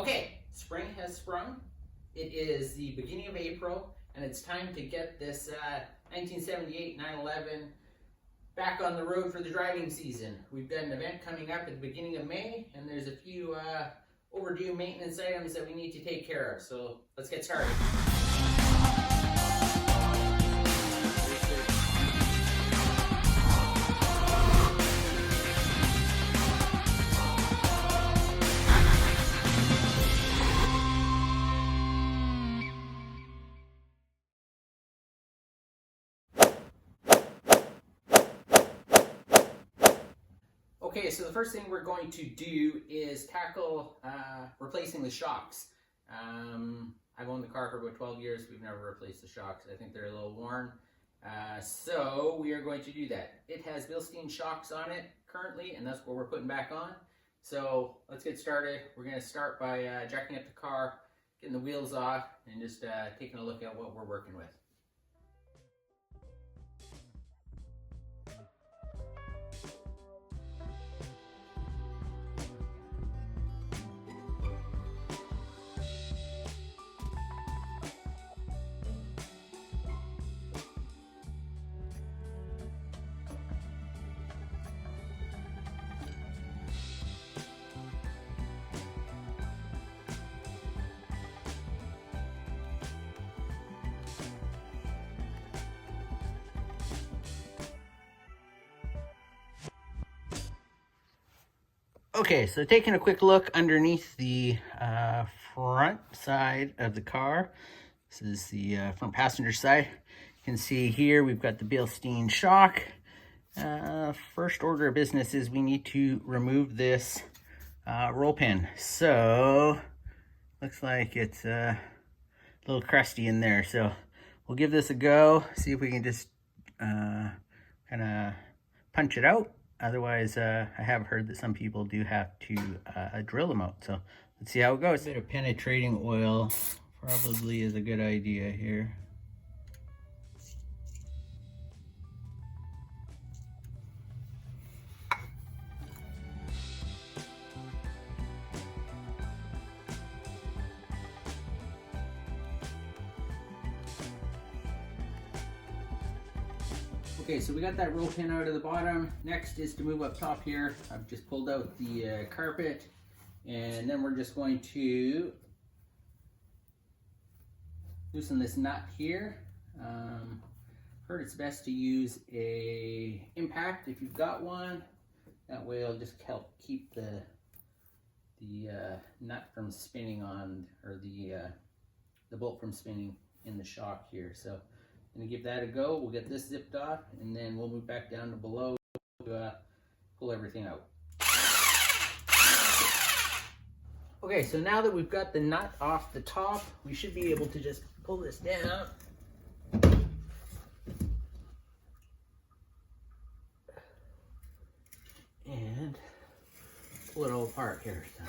Okay, spring has sprung. It is the beginning of April, and it's time to get this 1978 911 back on the road for the driving season. We've got an event coming up at the beginning of May, and there's a few overdue maintenance items that we need to take care of. So let's get started. Okay, so the first thing we're going to do is tackle replacing the shocks. I've owned the car for about 12 years. We've never replaced the shocks. I think they're a little worn. So we are going to do that. It has Bilstein shocks on it currently, and that's what we're putting back on. So let's get started. We're going to start by jacking up the car, getting the wheels off, and just taking a look at what we're working with. Okay, so taking a quick look underneath the front side of the car. This is the front passenger side. You can see here we've got the Bilstein shock. First order of business is we need to remove this roll pin. So, looks like it's a little crusty in there. So, we'll give this a go, see if we can just kind of punch it out. Otherwise, I have heard that some people do have to drill them out. So let's see how it goes. A bit of penetrating oil probably is a good idea here. Okay, so we got that roll pin out of the bottom. Next is to move up top here. I've just pulled out the carpet, and then we're just going to loosen this nut here. Heard it's best to use a impact if you've got one. That way it'll just help keep the nut from spinning on, or the bolt from spinning in the shock here. So I'm gonna give that a go. We'll get this zipped off, and then we'll move back down to below to pull everything out. Okay, so now that we've got the nut off the top, we should be able to just pull this down. And pull it all apart here. So.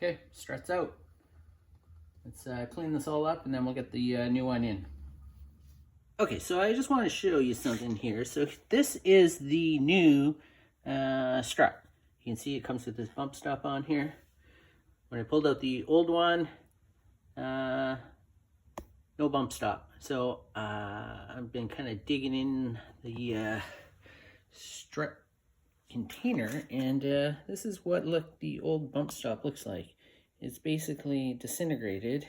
Okay, struts out. Let's clean this all up, and then we'll get the new one in. Okay, so I just want to show you something here. So this is the new strut. You can see it comes with this bump stop on here. When I pulled out the old one, no bump stop. So I've been kind of digging in the strut container, and this is what the old bump stop looks like. It's basically disintegrated,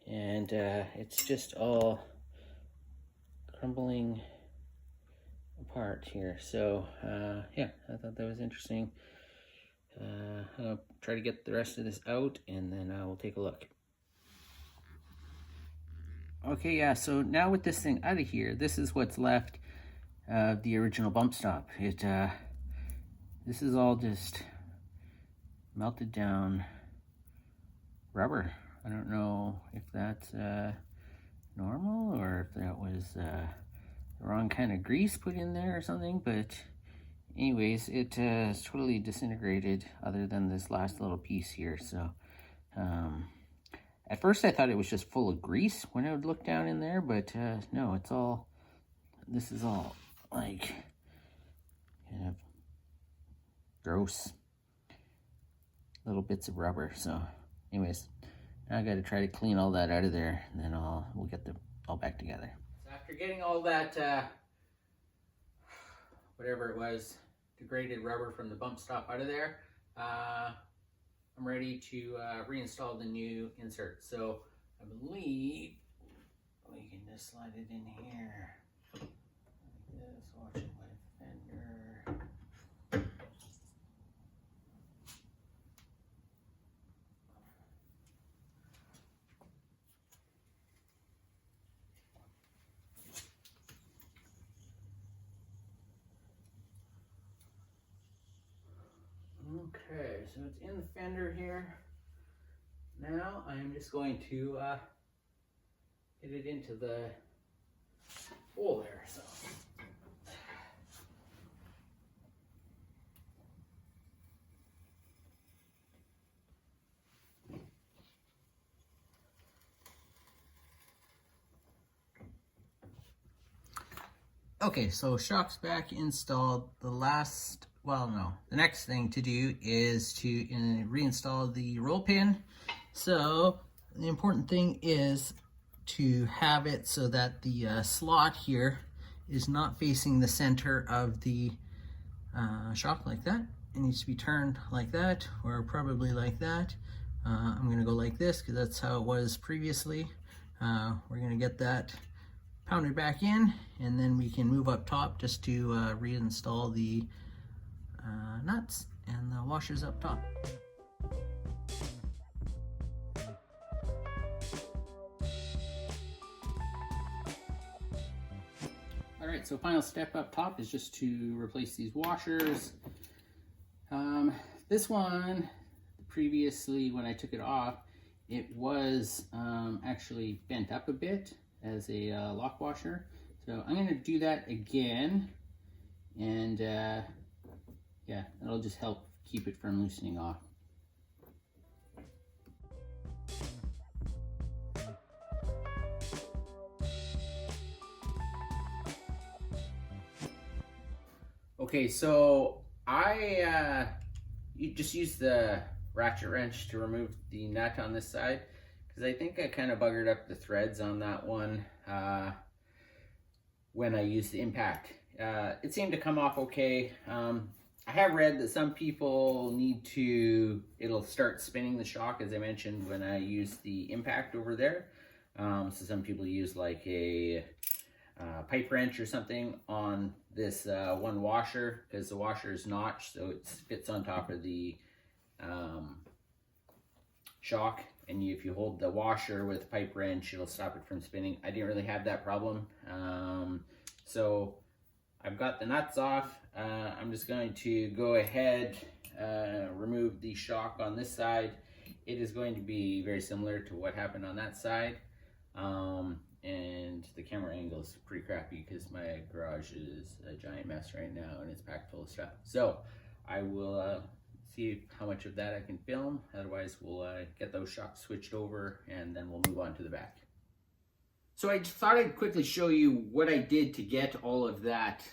and it's just all crumbling apart here. So yeah, I thought that was interesting. I'll try to get the rest of this out, and then we'll take a look. Okay, yeah, so now with this thing out of here, this is what's left of the original bump stop. This is all just melted down rubber. I don't know if that's normal or if that was the wrong kind of grease put in there or something, but anyways, it is totally disintegrated other than this last little piece here. So at first I thought it was just full of grease when I would look down in there, but no, it's all, this is all like kind of gross little bits of rubber. So anyways, now I got to try to clean all that out of there, and then we'll get them all back together. So after getting all that whatever it was, degraded rubber from the bump stop out of there, I'm ready to reinstall the new insert. So I believe we can just slide it in here like this, watch it my fender. Okay, so it's in the fender here. Now I am just going to get it into the hole there. So. Okay, so shock's back installed. The next thing to do is to reinstall the roll pin. So the important thing is to have it so that the slot here is not facing the center of the shock like that. It needs to be turned like that, or probably like that. I'm gonna go like this because that's how it was previously. We're gonna get that pounded back in, and then we can move up top just to reinstall the nuts and the washers up top. All right, so final step up top is just to replace these washers. This one, previously when I took it off, it was actually bent up a bit as a lock washer. So I'm going to do that again, and yeah, that'll just help keep it from loosening off. Okay, so I just used the ratchet wrench to remove the nut on this side, because I think I kind of buggered up the threads on that one when I used the impact. It seemed to come off okay. I have read that some people it'll start spinning the shock, as I mentioned when I used the impact over there. So some people use like a pipe wrench or something on this one washer, because the washer is notched, so it fits on top of the shock, and if you hold the washer with a pipe wrench, it'll stop it from spinning. I didn't really have that problem. So I've got the nuts off. I'm just going to go ahead, remove the shock on this side. It is going to be very similar to what happened on that side. And the camera angle is pretty crappy because my garage is a giant mess right now and it's packed full of stuff. So I will see how much of that I can film. Otherwise we'll get those shocks switched over, and then we'll move on to the back. So I thought I'd quickly show you what I did to get all of that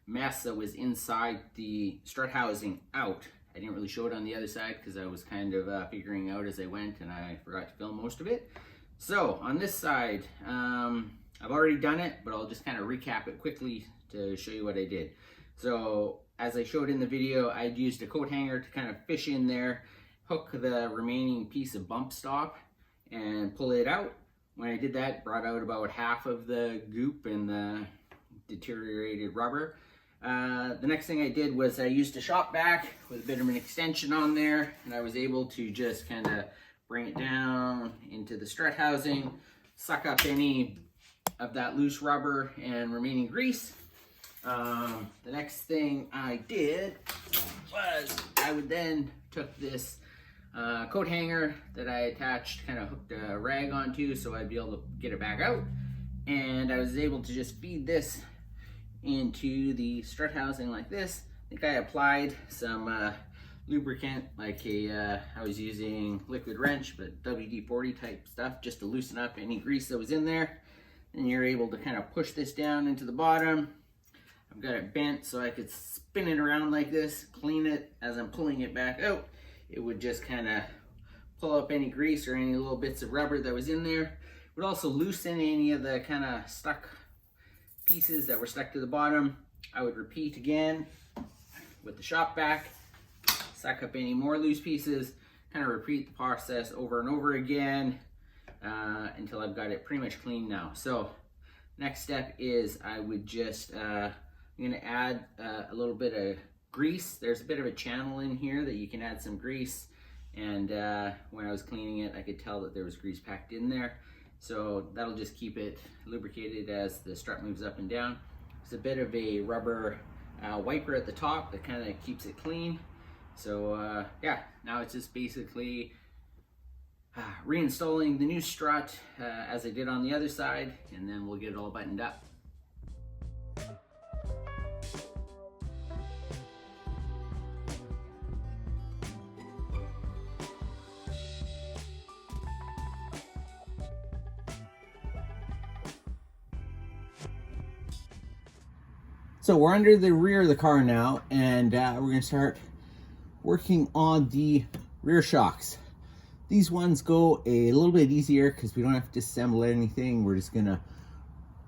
mess that was inside the strut housing out. I didn't really show it on the other side because I was kind of figuring out as I went, and I forgot to film most of it. So on this side, I've already done it, but I'll just kind of recap it quickly to show you what I did. So as I showed in the video, I used a coat hanger to kind of fish in there, hook the remaining piece of bump stop, and pull it out. When I did that, brought out about half of the goop and the deteriorated rubber. The next thing I did was I used a shop vac with a bit of an extension on there, and I was able to just kind of bring it down into the strut housing, suck up any of that loose rubber and remaining grease. The next thing I did was I would then took this coat hanger that I attached, kind of hooked a rag onto so I'd be able to get it back out, and I was able to just feed this into the strut housing like this. I think I applied some lubricant, like I was using liquid wrench, but WD-40 type stuff, just to loosen up any grease that was in there. And you're able to kind of push this down into the bottom. I've got it bent so I could spin it around like this, clean it. As I'm pulling it back out, it would just kind of pull up any grease or any little bits of rubber that was in there. It would also loosen any of the kind of stuck pieces that were stuck to the bottom. I would repeat again with the shop vac, suck up any more loose pieces, kind of repeat the process over and over again until I've got it pretty much clean now. So next step is I would just, I'm gonna add a little bit of grease. There's a bit of a channel in here that you can add some grease. And when I was cleaning it, I could tell that there was grease packed in there. So that'll just keep it lubricated as the strut moves up and down. There's a bit of a rubber wiper at the top that kind of keeps it clean. So yeah, now it's just basically reinstalling the new strut as I did on the other side, and then we'll get it all buttoned up. So we're under the rear of the car now, and we're going to start working on the rear shocks. These ones go a little bit easier because we don't have to disassemble anything. We're just going to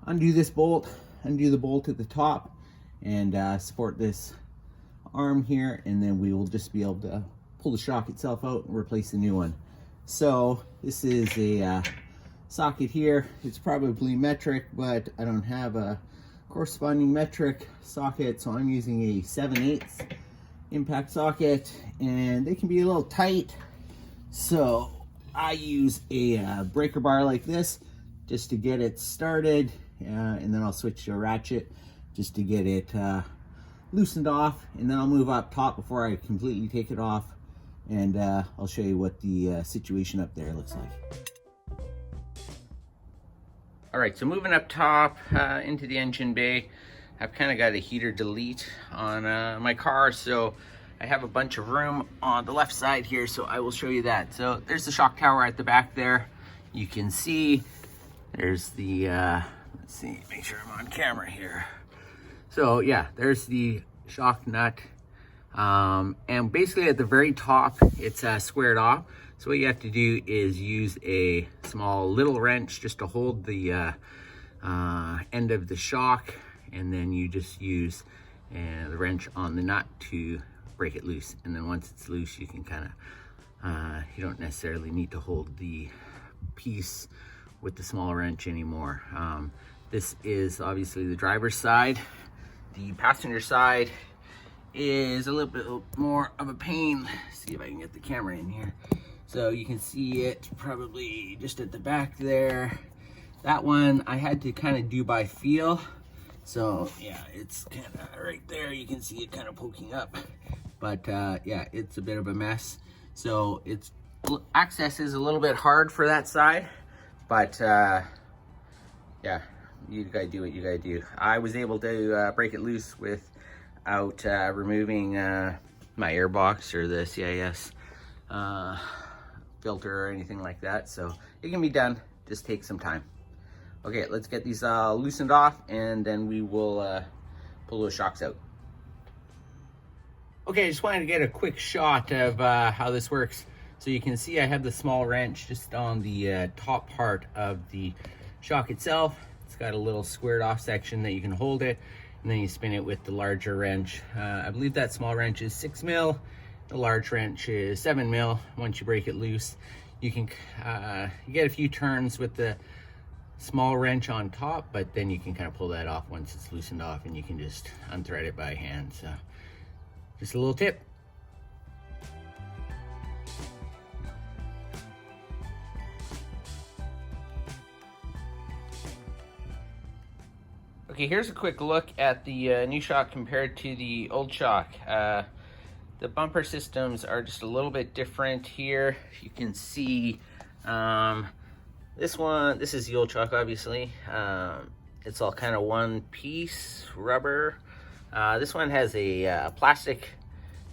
undo this bolt, undo the bolt at the top, and support this arm here, and then we will just be able to pull the shock itself out and replace the new one. So this is a socket here. It's probably metric, but I don't have a corresponding metric socket, so I'm using a 7/8 impact socket, and they can be a little tight, so I use a breaker bar like this just to get it started, and then I'll switch to a ratchet just to get it loosened off, and then I'll move up top before I completely take it off, and I'll show you what the situation up there looks like. All right, so moving up top into the engine bay, I've kind of got a heater delete on my car, so I have a bunch of room on the left side here, so I will show you that. So there's the shock tower at the back there. You can see there's the, let's see, make sure I'm on camera here. So yeah, there's the shock nut. And basically at the very top, it's squared off. So what you have to do is use a small little wrench just to hold the end of the shock, and then you just use the wrench on the nut to break it loose. And then once it's loose, you can kind of, you don't necessarily need to hold the piece with the small wrench anymore. This is obviously the driver's side. The passenger side is a little bit more of a pain. Let's see if I can get the camera in here. So you can see it probably just at the back there. That one I had to kind of do by feel. So yeah, it's kind of right there. You can see it kind of poking up. But yeah, it's a bit of a mess. So it's access is a little bit hard for that side. But yeah, you gotta do what you gotta do. I was able to break it loose without removing my airbox or the CIS filter or anything like that, so it can be done. Just take some time. Okay, let's get these loosened off, and then we will pull those shocks out. Okay, I just wanted to get a quick shot of how this works. So you can see I have the small wrench just on the top part of the shock itself. It's got a little squared off section that you can hold it, and then you spin it with the larger wrench. I believe that small wrench is 6 mil. The large wrench is 7 mil. Once you break it loose, you can you get a few turns with the small wrench on top, but then you can kind of pull that off once it's loosened off, and you can just unthread it by hand. So just a little tip. Okay, here's a quick look at the new shock compared to the old shock. The bumper systems are just a little bit different here. You can see this is the old shock, obviously. It's all kind of one piece rubber. This one has a plastic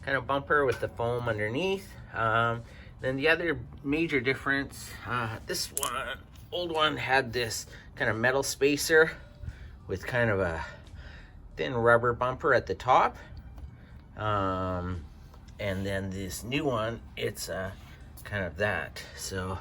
kind of bumper with the foam underneath. Then the other major difference, this one, old one, had this kind of metal spacer with kind of a thin rubber bumper at the top. And then this new one, it's kind of that. So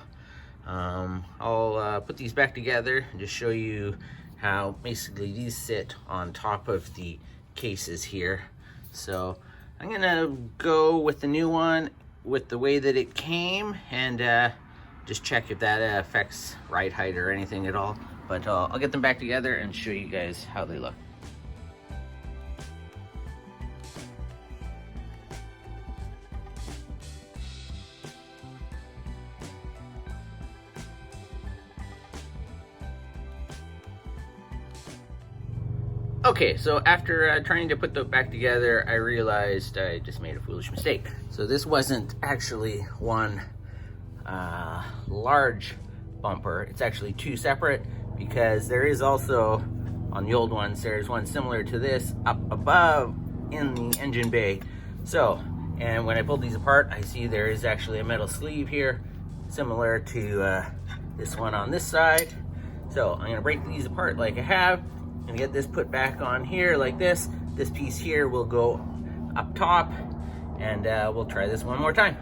I'll put these back together and just show you how basically these sit on top of the cases here. So I'm gonna go with the new one with the way that it came and just check if that affects ride height or anything at all. But I'll get them back together and show you guys how they look. Okay, so after trying to put them back together, I realized I just made a foolish mistake. So this wasn't actually one large bumper. It's actually two separate, because there is also, on the old ones, there's one similar to this up above in the engine bay. So, and when I pulled these apart, I see there is actually a metal sleeve here, similar to this one on this side. So I'm gonna break these apart like I have, and get this put back on here like this. This piece here will go up top, and we'll try this one more time.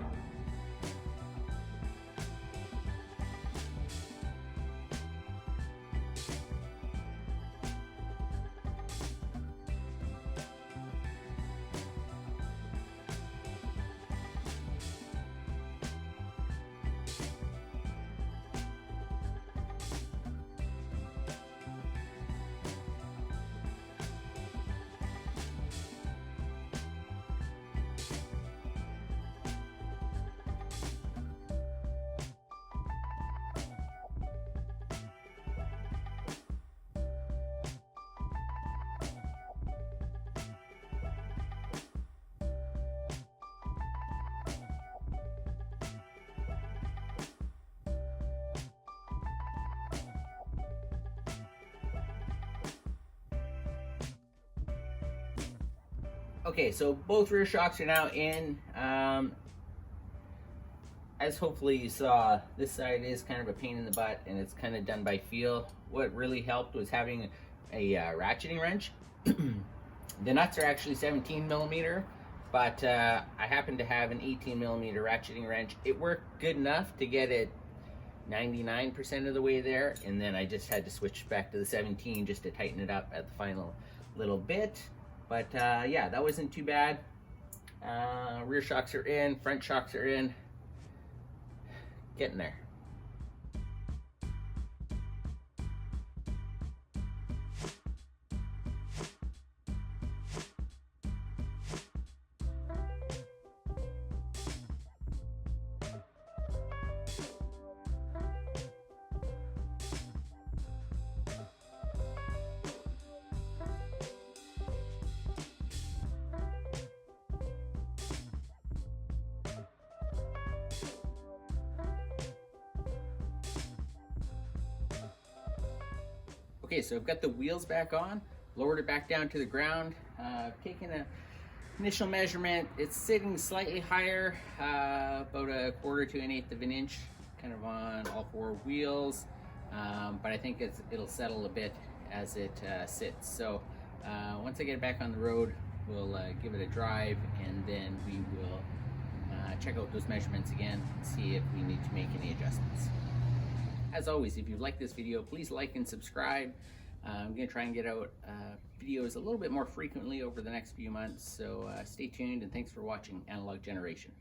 Okay, so both rear shocks are now in. As hopefully you saw, this side is kind of a pain in the butt, and it's kind of done by feel. What really helped was having a ratcheting wrench. The nuts are actually 17 millimeter, but I happen to have an 18 millimeter ratcheting wrench. It worked good enough to get it 99% of the way there, and then I just had to switch back to the 17 just to tighten it up at the final little bit. But yeah, that wasn't too bad. Rear shocks are in, front shocks are in. Getting there. Okay, so I've got the wheels back on, lowered it back down to the ground, taken an initial measurement. It's sitting slightly higher, about a quarter to an eighth of an inch, kind of on all four wheels, but I think it'll settle a bit as it sits. So once I get it back on the road, we'll give it a drive, and then we will check out those measurements again, see if we need to make any adjustments. As always, if you like this video, please like and subscribe. I'm going to try and get out videos a little bit more frequently over the next few months, so stay tuned, and thanks for watching Analog Generation.